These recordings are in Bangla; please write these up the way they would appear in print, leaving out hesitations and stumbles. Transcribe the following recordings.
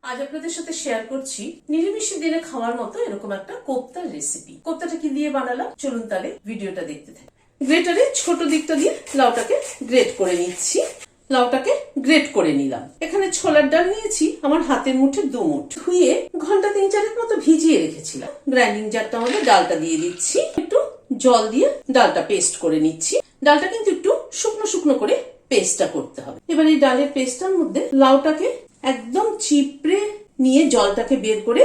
আজ আপনাদের সাথে শেয়ার করছি নিরামিষের দিনে খাওয়ার মতো এরকম একটা কোপ্তার রেসিপি। কোপ্তাটা কি দিয়ে বানালাম চলুন তাহলে ভিডিওটা দেখতে থাকি। গ্রেটারে ছোট দিকটা দিয়ে লাউটাকে গ্রেট করে নিচ্ছি। লাউটাকে গ্রেট করে নিলাম। এখানে ছোলার ডাল নিয়েছি আমার হাতের মুঠে 2 মুঠ, ধুয়ে ঘন্টা 3-4 মতো ভিজিয়ে রেখেছিলাম। গ্রাইন্ডিং জারটা আমাদের ডালটা দিয়ে দিচ্ছি, একটু জল দিয়ে ডালটা পেস্ট করে নিচ্ছি। ডালটা কিন্তু একটু শুকনো শুকনো করে পেস্টটা করতে হবে। এবার এই ডালের পেস্টটার মধ্যে লাউটাকে একদম চিপড়ে নিয়ে জলটাকে বের করে,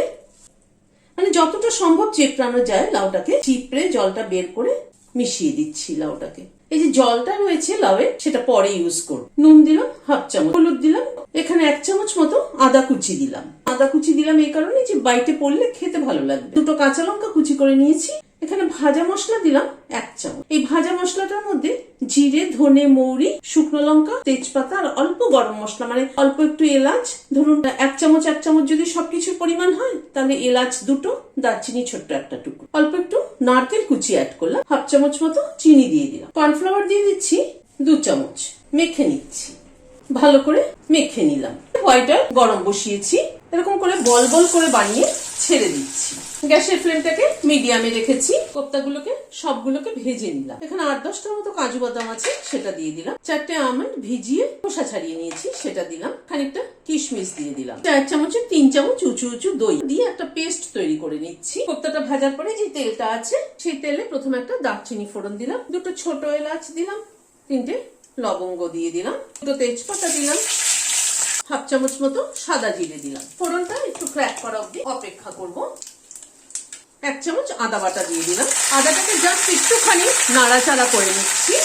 মানে যতটা সম্ভব চেপড়ানো যায় লাউটাকে চিপড়ে জলটা বের করে মিশিয়ে দিচ্ছি লাউটাকে। এই যে জলটা রয়েছে লাউয়ের সেটা পরে ইউজ করব। নুন দিলাম হাফ চামচ, হলুদ দিলাম, এখানে 1 চামচ মতো আদা কুচি দিলাম। আদা কুচি দিলাম এই কারণে যে বাইটে পড়লে খেতে ভালো লাগবে। 2টো কাঁচা লঙ্কা কুচি করে নিয়েছি। এখানে ভাজা মশলা দিলাম 1 চামচ। এই ভাজা মশলাটার মধ্যে জিরে, ধনে, মৌরি, শুকনো লঙ্কা, তেজপাতা আর অল্প গরম মশলা, মানে অল্প একটু এলাচ, ধরুন 1 চামচ যদি সবকিছুর পরিমাণ হয় তাহলে এলাচ 2টো, দারচিনি ছোট্ট একটা টুকরো, অল্প একটু নারকেল কুচি অ্যাড করলাম, হাফ চামচ মতো চিনি দিয়ে দিলাম, কর্নফ্লাওয়ার দিয়ে দিচ্ছি 2 চামচ। মেখে নিচ্ছি, ভালো করে মেখে নিলাম। হোয়াইট অয়েল গরম বসিয়েছি, এরকম করে বল বল করে বানিয়ে ছেড়ে দিচ্ছি। গ্যাসের ফ্লেমটাকে মিডিয়ামে রেখেছি। কোপ্তাগুলোকে সবগুলোকে ভেজে নিলাম। এখানে 8-10টার মতো কাজু বাদাম আছে, সেটা দিয়ে দিলাম। 4টে আমন্ড ভিজিয়ে খোসা ছাড়িয়ে নিয়েছি, সেটা দিলাম। খানিকটা কিশমিশ দিয়ে দিলাম। 4 চামচে 3 চামচ উঁচু দই দিয়ে একটা পেস্ট তৈরি করে নিচ্ছি। কোপ্তাটা ভাজার পরে যে তেলটা আছে সেই তেলে প্রথমে একটা দারচিনি ফোড়ন দিলাম, 2টো ছোট এলাচ দিলাম, 3টে লবঙ্গ দিয়ে দিলাম, 2টো তেজপাতা দিলাম, হাফ চামচ মতো সাদা জিরে দিলাম। ফোড়নটা একটু ক্র্যাক করা অবধি অপেক্ষা করব। 1 চামচ আদা বাটা দিয়ে দিলাম। আদাটাকে জাস্ট একটুখানি নাড়াচাড়া করে নিচ্ছি।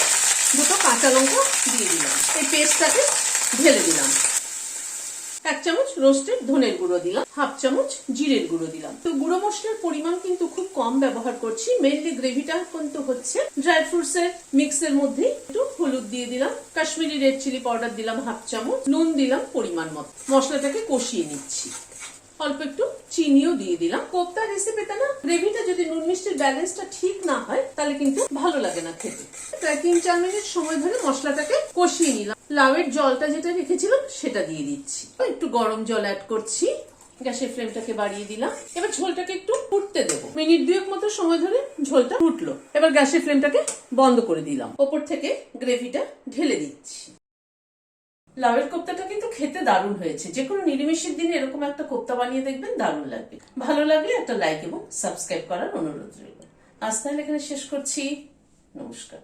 2টো কাঁচা লঙ্কা দিয়ে দিলাম। এই পেস্টটাকে ঢেলে দিলাম। 1 চামচ রোস্টেড ধনের গুঁড়ো দিলাম, হাফ চামচ জিরের গুঁড়ো দিলাম। তো গুঁড়ো মশলার পরিমাণ কিন্তু খুব কম ব্যবহার করছি, মেনলি গ্রেভিটা কিন্তু হচ্ছে ড্রাই ফ্রুটস এর মিক্সের মধ্যে। একটু হলুদ দিয়ে দিলাম, কাশ্মীরি রেড চিলি পাউডার দিলাম হাফ চামচ, নুন দিলাম পরিমাণ মতো। মশলাটাকে কষিয়ে নিচ্ছি, অল্প একটু চিনিও দিয়ে দিলাম। কোপ্তা রেসিপিতে না গ্রেভিটা যদি নুন মিষ্টির ব্যালেন্সটা ঠিক না হয় তাহলে কিন্তু ভালো লাগে না খেতে। প্রায় 3-4 মিনিট সময় ধরে মশলাটাকে কষিয়ে নিলাম। লাউয়ের জলটা যেটা রেখেছিলাম সেটা দিয়ে দিচ্ছি, একটু গরম জল অ্যাড করছি। গ্যাসের ফ্লেমটাকে বাড়িয়ে দিলাম। এবার ঝোলটাকে একটু ফুটতে দেবো। মিনিট 2 মতো সময় ধরে ঝোলটা ফুটলো। এবার গ্যাসের ফ্লেমটাকে বন্ধ করে দিলাম। ওপর থেকে গ্রেভিটা ঢেলে দিচ্ছি। লাউয়ের কোপ্তাটা কিন্তু খেতে দারুণ হয়েছে। যে কোনো নিরামিষের দিনে এরকম একটা কোপ্তা বানিয়ে দেখবেন, দারুণ লাগবে। ভালো লাগলে একটা লাইক এবং সাবস্ক্রাইব করার অনুরোধ রইল। আজ তাহলে এখানে শেষ করছি। নমস্কার।